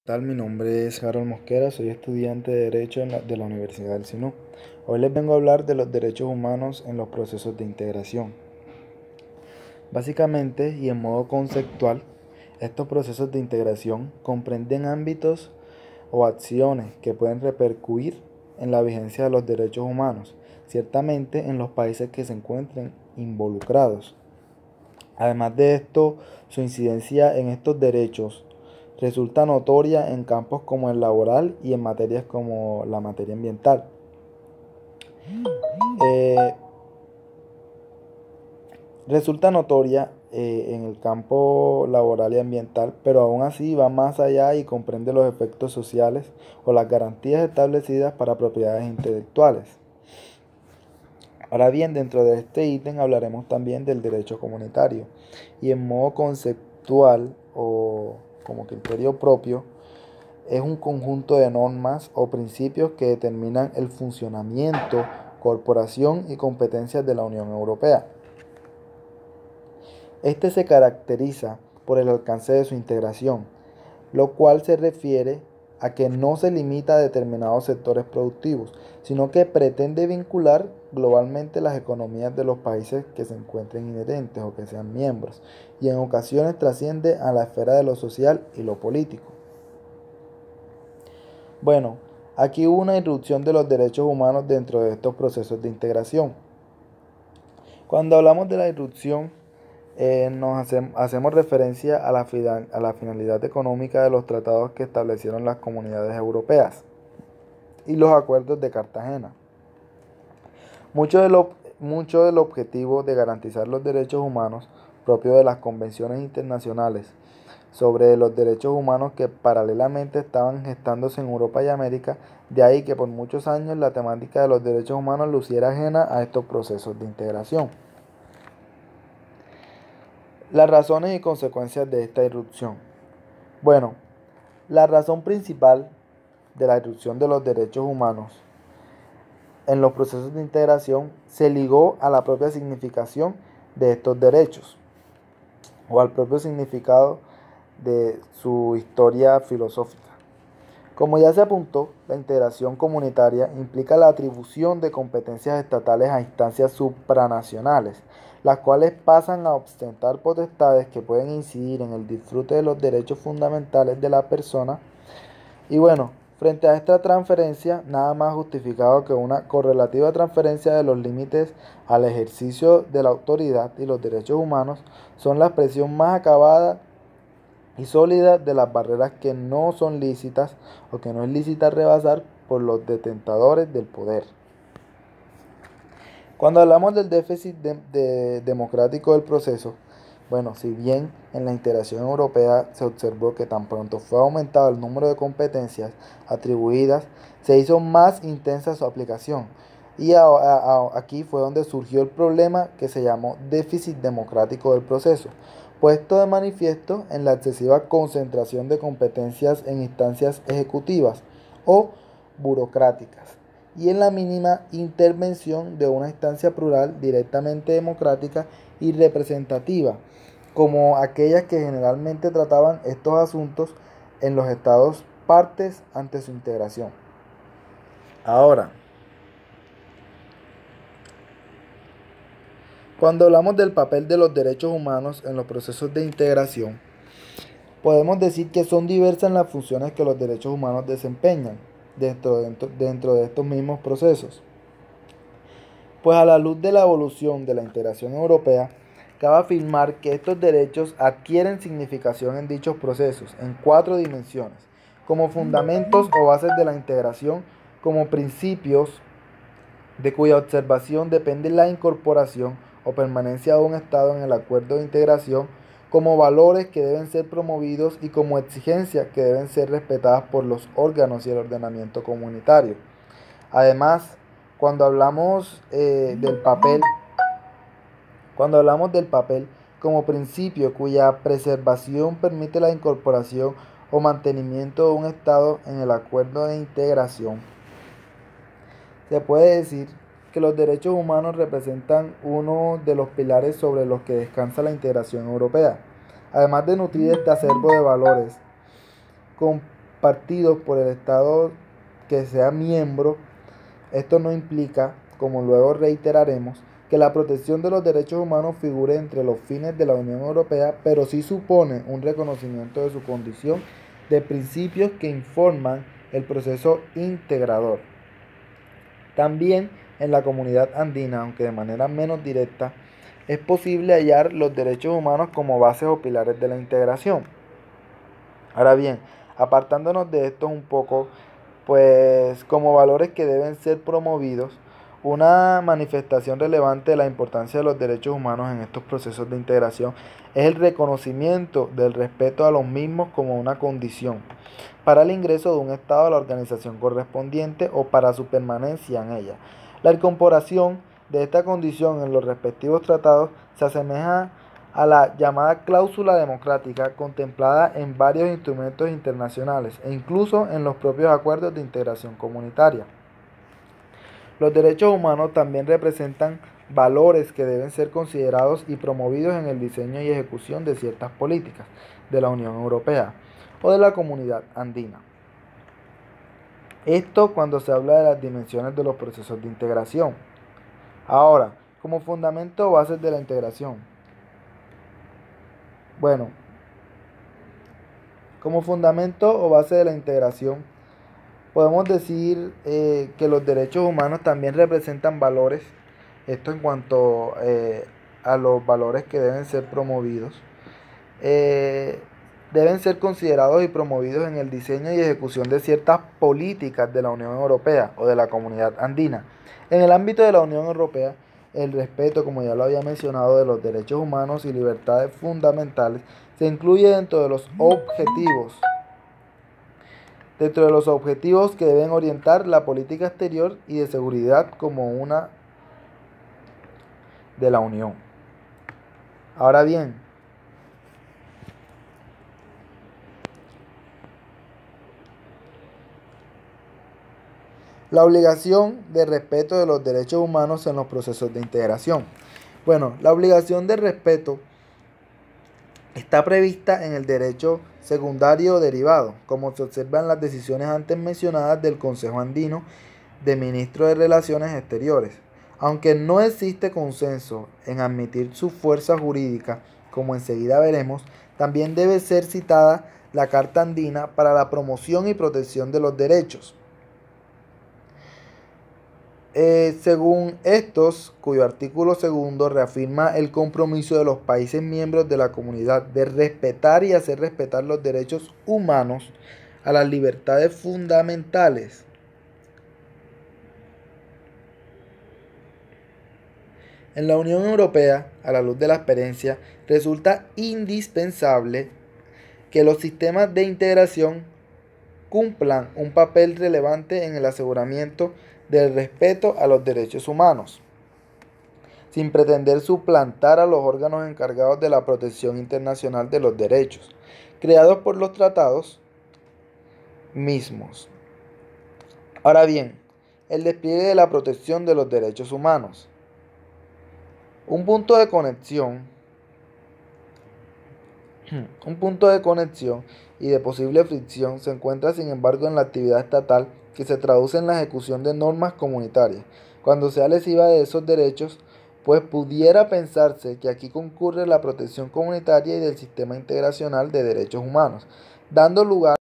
Mi nombre es Harold Mosquera, soy estudiante de Derecho de la Universidad del SINU. Hoy les vengo a hablar de los derechos humanos en los procesos de integración. Básicamente y en modo conceptual, estos procesos de integración comprenden ámbitos o acciones que pueden repercutir en la vigencia de los derechos humanos, ciertamente en los países que se encuentren involucrados. Además de esto, su incidencia en estos derechos resulta notoria en campos como el laboral y en materias como la materia ambiental. Eh, Resulta notoria en el campo laboral y ambiental, pero aún así va más allá y comprende los efectos sociales o las garantías establecidas para propiedades intelectuales. Ahora bien, dentro de este ítem hablaremos también del derecho comunitario y en modo conceptual o como criterio propio es un conjunto de normas o principios que determinan el funcionamiento, corporación y competencias de la Unión Europea. Este se caracteriza por el alcance de su integración, lo cual se refiere a que no se limita a determinados sectores productivos, sino que pretende vincular globalmente las economías de los países que se encuentren inherentes o que sean miembros, y en ocasiones trasciende a la esfera de lo social y lo político. Bueno, aquí hubo una irrupción de los derechos humanos dentro de estos procesos de integración. Cuando hablamos de la irrupción, hacemos referencia a la finalidad económica de los tratados que establecieron las comunidades europeas y los acuerdos de Cartagena. Mucho del objetivo de garantizar los derechos humanos propios de las convenciones internacionales sobre los derechos humanos que paralelamente estaban gestándose en Europa y América, de ahí que por muchos años la temática de los derechos humanos luciera ajena a estos procesos de integración. Las razones y consecuencias de esta irrupción. Bueno, la razón principal de la irrupción de los derechos humanos en los procesos de integración se ligó a la propia significación de estos derechos o al propio significado de su historia filosófica. Como ya se apuntó, la integración comunitaria implica la atribución de competencias estatales a instancias supranacionales, las cuales pasan a ostentar potestades que pueden incidir en el disfrute de los derechos fundamentales de la persona. Y bueno, frente a esta transferencia, nada más justificado que una correlativa transferencia de los límites al ejercicio de la autoridad y los derechos humanos son la expresión más acabada y sólida de las barreras que no son lícitas o que no es lícita rebasar por los detentadores del poder. Cuando hablamos del déficit democrático del proceso, bueno, si bien en la integración europea se observó que tan pronto fue aumentado el número de competencias atribuidas, se hizo más intensa su aplicación. Y aquí fue donde surgió el problema que se llamó déficit democrático del proceso, puesto de manifiesto en la excesiva concentración de competencias en instancias ejecutivas o burocráticas y en la mínima intervención de una instancia plural directamente democrática y representativa, como aquellas que generalmente trataban estos asuntos en los estados partes ante su integración. Ahora, cuando hablamos del papel de los derechos humanos en los procesos de integración, podemos decir que son diversas las funciones que los derechos humanos desempeñan dentro de estos mismos procesos. Pues a la luz de la evolución de la integración europea, cabe afirmar que estos derechos adquieren significación en dichos procesos en 4 dimensiones, como fundamentos o bases de la integración, como principios de cuya observación depende la incorporación o permanencia de un Estado en el acuerdo de integración, como valores que deben ser promovidos y como exigencias que deben ser respetadas por los órganos y el ordenamiento comunitario. Además, cuando hablamos del papel como principio cuya preservación permite la incorporación o mantenimiento de un Estado en el acuerdo de integración, se puede decir que los derechos humanos representan uno de los pilares sobre los que descansa la integración europea, además de nutrir este acervo de valores compartidos por el Estado que sea miembro. Esto no implica, como luego reiteraremos, que la protección de los derechos humanos figure entre los fines de la Unión Europea, pero sí supone un reconocimiento de su condición de principios que informan el proceso integrador. También en la comunidad andina, aunque de manera menos directa, es posible hallar los derechos humanos como bases o pilares de la integración. Ahora bien, apartándonos de esto un poco, pues como valores que deben ser promovidos, una manifestación relevante de la importancia de los derechos humanos en estos procesos de integración es el reconocimiento del respeto a los mismos como una condición para el ingreso de un Estado a la organización correspondiente o para su permanencia en ella. La incorporación de esta condición en los respectivos tratados se asemeja a la llamada cláusula democrática contemplada en varios instrumentos internacionales e incluso en los propios acuerdos de integración comunitaria. Los derechos humanos también representan valores que deben ser considerados y promovidos en el diseño y ejecución de ciertas políticas de la Unión Europea o de la comunidad andina. Esto cuando se habla de las dimensiones de los procesos de integración. Ahora, como fundamento o bases de la integración. Bueno, como fundamento o base de la integración, podemos decir que los derechos humanos también representan valores, esto en cuanto a los valores que deben ser promovidos, deben ser considerados y promovidos en el diseño y ejecución de ciertas políticas de la Unión Europea o de la Comunidad Andina. En el ámbito de la Unión Europea, el respeto, como ya lo había mencionado, de los derechos humanos y libertades fundamentales se incluye dentro de los objetivos que deben orientar la política exterior y de seguridad como una de la Unión. Ahora bien, la obligación de respeto de los derechos humanos en los procesos de integración. Bueno, la obligación de respeto está prevista en el derecho secundario derivado, como se observa en las decisiones antes mencionadas del Consejo Andino de Ministros de Relaciones Exteriores. Aunque no existe consenso en admitir su fuerza jurídica, como enseguida veremos, también debe ser citada la Carta Andina para la promoción y protección de los derechos. Según estos, cuyo artículo segundo reafirma el compromiso de los países miembros de la comunidad de respetar y hacer respetar los derechos humanos a las libertades fundamentales. En la Unión Europea, a la luz de la experiencia, resulta indispensable que los sistemas de integración cumplan un papel relevante en el aseguramiento del respeto a los derechos humanos, sin pretender suplantar a los órganos encargados de la protección internacional de los derechos, creados por los tratados mismos. Ahora bien, el despliegue de la protección de los derechos humanos. Un punto de conexión y de posible fricción se encuentra, sin embargo, en la actividad estatal que se traduce en la ejecución de normas comunitarias. Cuando sea lesiva de esos derechos, pues pudiera pensarse que aquí concurre la protección comunitaria y del sistema integracional de derechos humanos, dando lugar